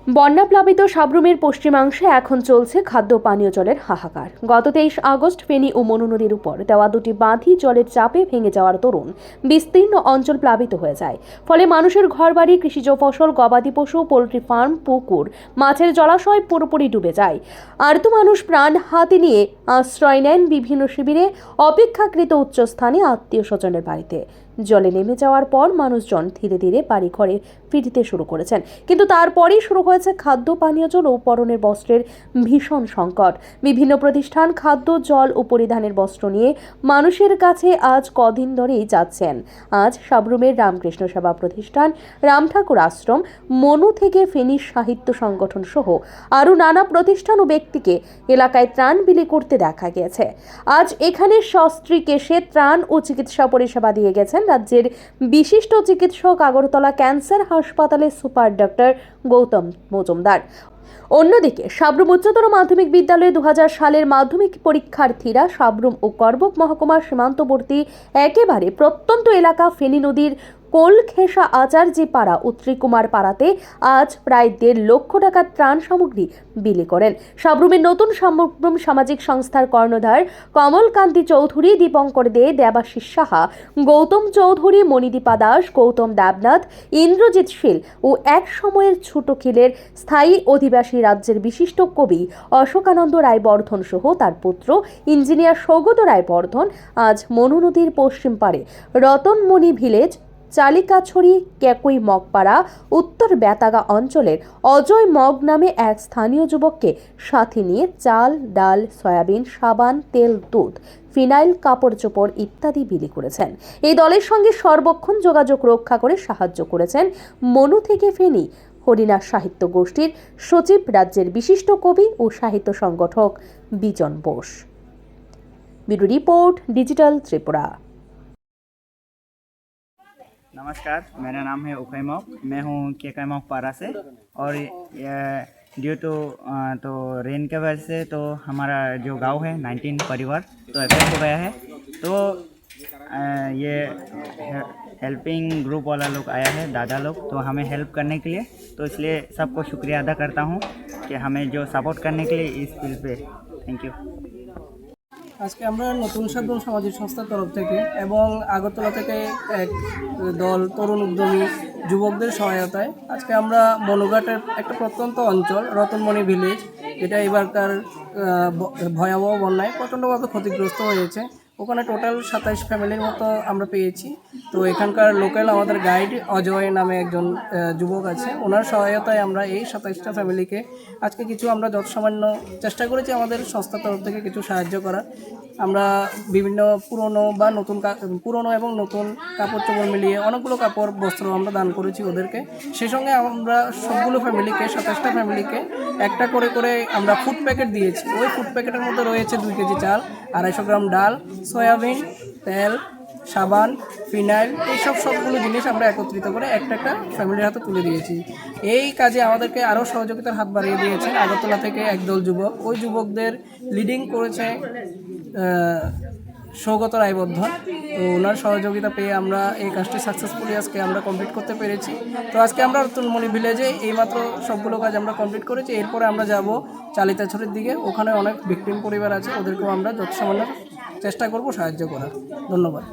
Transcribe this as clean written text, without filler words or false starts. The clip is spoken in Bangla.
বন্যাপ্লাবিত সাব্রুমের পশ্চিমাংশে এখন চলছে খাদ্য পানীয় জলের হাহাকার। গত 23 আগস্ট ফেনী ও মনু নদীর উপর দেওয়া দুটি বাঁধই জলের চাপে ভেঙে যাওয়ার দরুন বিস্তীর্ণ অঞ্চল প্লাবিত হয়ে যায়। ফলে মানুষের ঘরবাড়ি, কৃষিজ ফসল, গবাদি পশু, পোল্ট্রি ফার্ম, পুকুর, মাছের জলাশয় পুরোপুরি ডুবে যায়। আর্ত মানুষ প্রাণ হাতে নিয়ে আশ্রয় নেন বিভিন্ন শিবিরে, অপেক্ষাকৃত উচ্চস্থানে আত্মীয় স্বজনের বাড়িতে। জলে নেমে যাওয়ার পর মানুষজন ধীরে ধীরে বাড়ি ঘরে ফিরতে শুরু করেছেন, কিন্তু তারপরেই শুরু হয়েছে খাদ্য পানীয় জল ও পরনের বস্ত্রের ভীষণ সংকট। বিভিন্ন প্রতিষ্ঠান খাদ্য, জল ও পরিধানের বস্ত্র নিয়ে মানুষের কাছে আজ কদিন ধরেই যাচ্ছেন। আজ সাব্রুমের রামকৃষ্ণ সেবা প্রতিষ্ঠান, রামঠাকুর আশ্রম, মনু থেকে ফেনী সাহিত্য সংগঠন সহ আরও নানা প্রতিষ্ঠান ও ব্যক্তিকে এলাকায় ত্রাণ বিলি করতে দেখা গিয়েছে। আজ এখানে সস্ত্রীক এসে ত্রাণ ও চিকিৎসা পরিষেবা দিয়ে গেছেন রাজ্যের বিশিষ্ট চিকিৎসক, আগরতলা ক্যান্সার হাসপাতালের সুপার ডক্টর গৌতম মজুমদার। অন্যদিকে সাব্রুম উচ্চতর মাধ্যমিক বিদ্যালয়ে 2000 সালের মাধ্যমিক পরীক্ষার্থীরা সাব্রুম ও করবক মহকুমার সীমান্তবর্তী একেবারে প্রত্যন্ত এলাকা ফেনী নদীর কোলখেসা আচার্যী পাড়া উত্রিকুমার পাড়াতে আজ প্রায় 1.5 লক্ষ টাকার ত্রাণ সামগ্রী বিলি করেন। সাব্রুমের নতুন সাব্রুম সামাজিক সংস্থার কর্ণধার কমলকান্তি চৌধুরী, দীপঙ্কর দে, দেবাশিস সাহা, গৌতম চৌধুরী, মণিদীপা দাস, গৌতম দেবনাথ, ইন্দ্রজিৎ শীল ও এক সময়ের ছোটখিলের স্থায়ী অধিবাসী রাজ্যের বিশিষ্ট কবি অশোকানন্দ রায়বর্ধন সহ তার পুত্র ইঞ্জিনিয়ার সৌগত রায়বর্ধন আজ মনু নদীর পশ্চিম পাড়ে রতনমণি ভিলেজ, চালিকাছড়ি, কেকুই মগপাড়া, উত্তর বেতাগা অঞ্চলের অজয় মগ নামে এক স্থানীয় যুবককে সাথে নিয়ে চাল, ডাল, সয়াবিন, সাবান, তেল, দুধ, ফিনাইল, কাপড় চোপড় ইত্যাদি বিলি করেছেন। এই দলের সঙ্গে সর্বক্ষণ যোগাযোগ রক্ষা করে সাহায্য করেছেন মনু থেকে ফেনী হরিণা সাহিত্য গোষ্ঠীর সচিব, রাজ্যের বিশিষ্ট কবি ও সাহিত্য সংগঠক Bijan Bose. Bureau report, digital Tripura. नमस्कार, मेरा नाम है उखैमोक। मैं हूँ केकैमोक पारा से। और ड्यू टू तो रेन के वजह से तो हमारा जो गांव है 19 परिवार तो इफेक्ट हो गया है। तो ये हेल्पिंग ग्रुप वाला लोग आया है, दादा लोग, तो हमें हेल्प करने के लिए, तो इसलिए सबको शुक्रिया अदा करता हूँ कि हमें जो सपोर्ट करने के लिए इस फील्ड पे। Thank you. আজকে আমরা নতুন সাব্রুম সামাজিক সংস্থার তরফ থেকে এবং আগরতলা থেকে এক দল তরুণ উদ্যমী যুবকদের সহায়তায় আজকে আমরা মনুঘাটের একটা প্রত্যন্ত অঞ্চল রতনমণি ভিলেজ, যেটা এবারকার ভয়াবহ বন্যায় প্রচণ্ডভাবে ক্ষতিগ্রস্ত হয়েছে, ওখানে টোটাল 27 ফ্যামিলির মতো আমরা পেয়েছি। তো এখানকার লোকাল আমাদের গাইড অজয় নামে একজন যুবক আছে, ওনার সহায়তায় আমরা এই 27টা ফ্যামিলিকে আজকে কিছু আমরা যৎসামান্য চেষ্টা করেছি আমাদের সংস্থার তরফ থেকে কিছু সাহায্য করার। আমরা বিভিন্ন পুরনো এবং নতুন কাপড় চোপড় মিলিয়ে অনেকগুলো কাপড় বস্ত্র আমরা দান করেছি ওদেরকে। সেই সঙ্গে আমরা সবগুলো ফ্যামিলিকে 27টা ফ্যামিলিকে একটা করে করে আমরা ফুড প্যাকেট দিয়েছি। ওই ফুড প্যাকেটের মধ্যে রয়েছে 2 কেজি চাল, 250 গ্রাম ডাল, সয়াবিন, তেল, সাবান, ফিনাইল, এইসব সবগুলো জিনিস আমরা একত্রিত করে একটা একটা ফ্যামিলির হাতে তুলে দিয়েছি। এই কাজে আমাদেরকে আরও সহযোগিতার হাত বাড়িয়ে দিয়েছে আগরতলা থেকে একদল যুবক। ওই যুবকদের লিডিং করেছে সৌগত রায়বর্ধন। তো ওনার সহযোগিতা পেয়ে আমরা এই কাজটি সাকসেসফুলি আজকে আমরা কমপ্লিট করতে পেরেছি। তো আজকে আমরা রতনমণি ভিলেজে এইমাত্র সবগুলো কাজ আমরা কমপ্লিট করেছি। এরপরে আমরা যাব চালিতাছড়ির দিকে, ওখানে অনেক ভিকটিম পরিবার আছে, ওদেরকেও আমরা যথাসামান্য চেষ্টা করব সাহায্য করার। ধন্যবাদ।